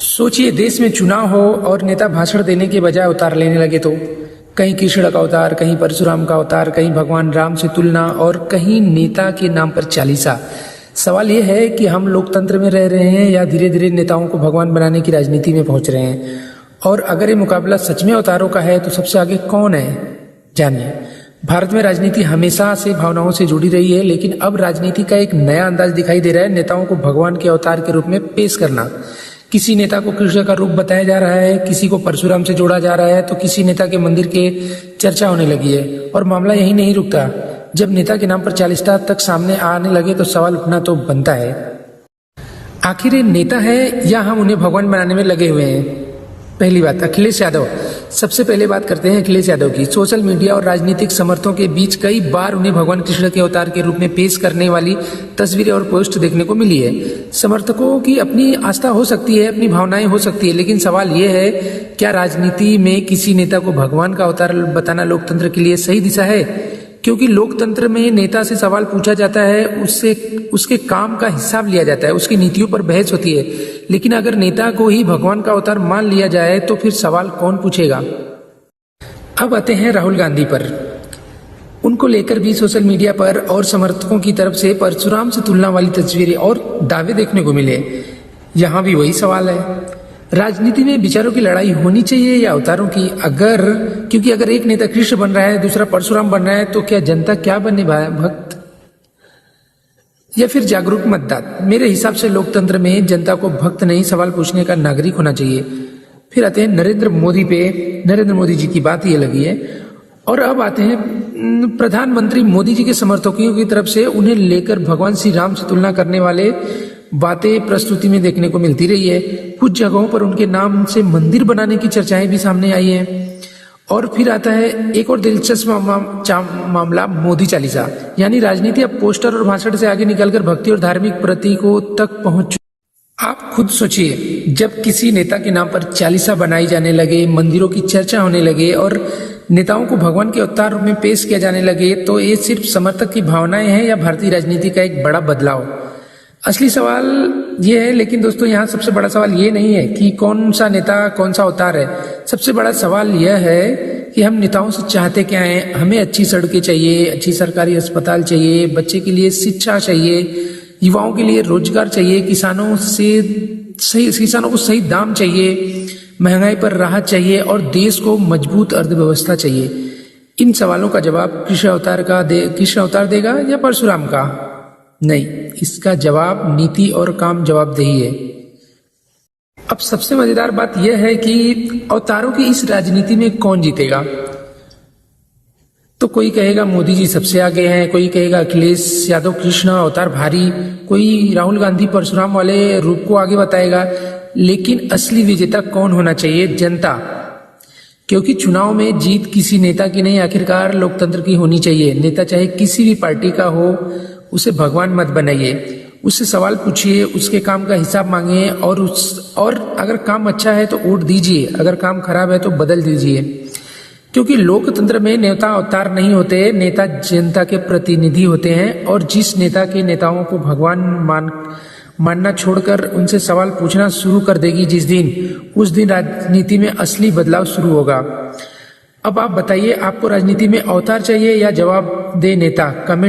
सोचिए, देश में चुनाव हो और नेता भाषण देने के बजाय अवतार लेने लगे तो कहीं कृष्ण का अवतार, कहीं परशुराम का अवतार, कहीं भगवान राम से तुलना और कहीं नेता के नाम पर चालीसा। सवाल यह है कि हम लोकतंत्र में रह रहे हैं या धीरे धीरे नेताओं को भगवान बनाने की राजनीति में पहुंच रहे हैं। और अगर ये मुकाबला सच में अवतारों का है तो सबसे आगे कौन है, जानिए। भारत में राजनीति हमेशा से भावनाओं से जुड़ी रही है, लेकिन अब राजनीति का एक नया अंदाज दिखाई दे रहा है, नेताओं को भगवान के अवतार के रूप में पेश करना। किसी नेता को कृष्ण का रूप बताया जा रहा है, किसी को परशुराम से जोड़ा जा रहा है, तो किसी नेता के मंदिर के चर्चा होने लगी है। और मामला यही नहीं रुकता, जब नेता के नाम पर 40 तक सामने आने लगे तो सवाल उठना तो बनता है, आखिर ये नेता है या हम उन्हें भगवान बनाने में लगे हुए हैं। पहली बात, अखिलेश यादव। सबसे पहले बात करते हैं अखिलेश यादव की। सोशल मीडिया और राजनीतिक समर्थकों के बीच कई बार उन्हें भगवान कृष्ण के अवतार के रूप में पेश करने वाली तस्वीरें और पोस्ट देखने को मिली है। समर्थकों की अपनी आस्था हो सकती है, अपनी भावनाएं हो सकती है, लेकिन सवाल यह है, क्या राजनीति में किसी नेता को भगवान का अवतार बताना लोकतंत्र के लिए सही दिशा है? क्योंकि लोकतंत्र में नेता से सवाल पूछा जाता है, उससे उसके काम का हिसाब लिया जाता है, उसकी नीतियों पर बहस होती है। लेकिन अगर नेता को ही भगवान का अवतार मान लिया जाए तो फिर सवाल कौन पूछेगा? अब आते हैं राहुल गांधी पर। उनको लेकर भी सोशल मीडिया पर और समर्थकों की तरफ से परशुराम से तुलना वाली तस्वीरें और दावे देखने को मिले। यहाँ भी वही सवाल है, राजनीति में विचारों की लड़ाई होनी चाहिए या अवतारों की? क्योंकि अगर एक नेता कृष्ण बन रहा है, दूसरा परशुराम बन रहा है, तो क्या जनता क्या बनने भक्त या फिर जागरूक मतदाता? मेरे हिसाब से लोकतंत्र में जनता को भक्त नहीं, सवाल पूछने का नागरिक होना चाहिए। फिर आते हैं नरेंद्र मोदी पे। नरेंद्र मोदी जी की बात ये लगी है। और अब आते हैं प्रधानमंत्री मोदी जी के समर्थकों की तरफ से उन्हें लेकर भगवान श्री राम से तुलना करने वाले बातें प्रस्तुति में देखने को मिलती रही है। कुछ जगहों पर उनके नाम से मंदिर बनाने की चर्चाएं भी सामने आई हैं। और फिर आता है एक और दिलचस्प मामला, मोदी चालीसा। यानी राजनीति अब पोस्टर और भाषण से आगे निकलकर भक्ति और धार्मिक प्रतीकों तक पहुंच चुकी। आप खुद सोचिए, जब किसी नेता के नाम पर चालीसा बनाई जाने लगे, मंदिरों की चर्चा होने लगे और नेताओं को भगवान के अवतार रूप में पेश किया जाने लगे, तो ये सिर्फ समर्थक की भावनाएं हैं या भारतीय राजनीति का एक बड़ा बदलाव? असली सवाल ये है। लेकिन दोस्तों, यहाँ सबसे बड़ा सवाल ये नहीं है कि कौन सा नेता कौन सा अवतार है। सबसे बड़ा सवाल यह है कि हम नेताओं से चाहते क्या हैं। हमें अच्छी सड़कें चाहिए, अच्छी सरकारी अस्पताल चाहिए, बच्चे के लिए शिक्षा चाहिए, युवाओं के लिए रोजगार चाहिए, किसानों को सही दाम चाहिए, महंगाई पर राहत चाहिए और देश को मजबूत अर्थव्यवस्था चाहिए। इन सवालों का जवाब कृष्ण अवतार देगा या परशुराम का? नहीं, इसका जवाब नीति और काम जवाबदेही है। अब सबसे मजेदार बात यह है कि अवतारों की इस राजनीति में कौन जीतेगा? तो कोई कहेगा मोदी जी सबसे आगे हैं, कोई कहेगा अखिलेश यादव कृष्ण अवतार भारी, कोई राहुल गांधी परशुराम वाले रूप को आगे बताएगा। लेकिन असली विजेता कौन होना चाहिए? जनता। क्योंकि चुनाव में जीत किसी नेता की नहीं, आखिरकार लोकतंत्र की होनी चाहिए। नेता चाहे किसी भी पार्टी का हो, उसे भगवान मत बनाइए, उससे सवाल पूछिए, उसके काम का हिसाब मांगिए और अगर काम अच्छा है तो वोट दीजिए, अगर काम खराब है तो बदल दीजिए। क्योंकि लोकतंत्र में नेता अवतार नहीं होते, नेता जनता के प्रतिनिधि होते हैं। और जिस नेता के नेताओं को भगवान मानना छोड़कर उनसे सवाल पूछना शुरू कर देगी उस दिन राजनीति में असली बदलाव शुरू होगा। अब आप बताइए, आपको राजनीति में अवतार चाहिए या जवाबदेह नेता? कमेंट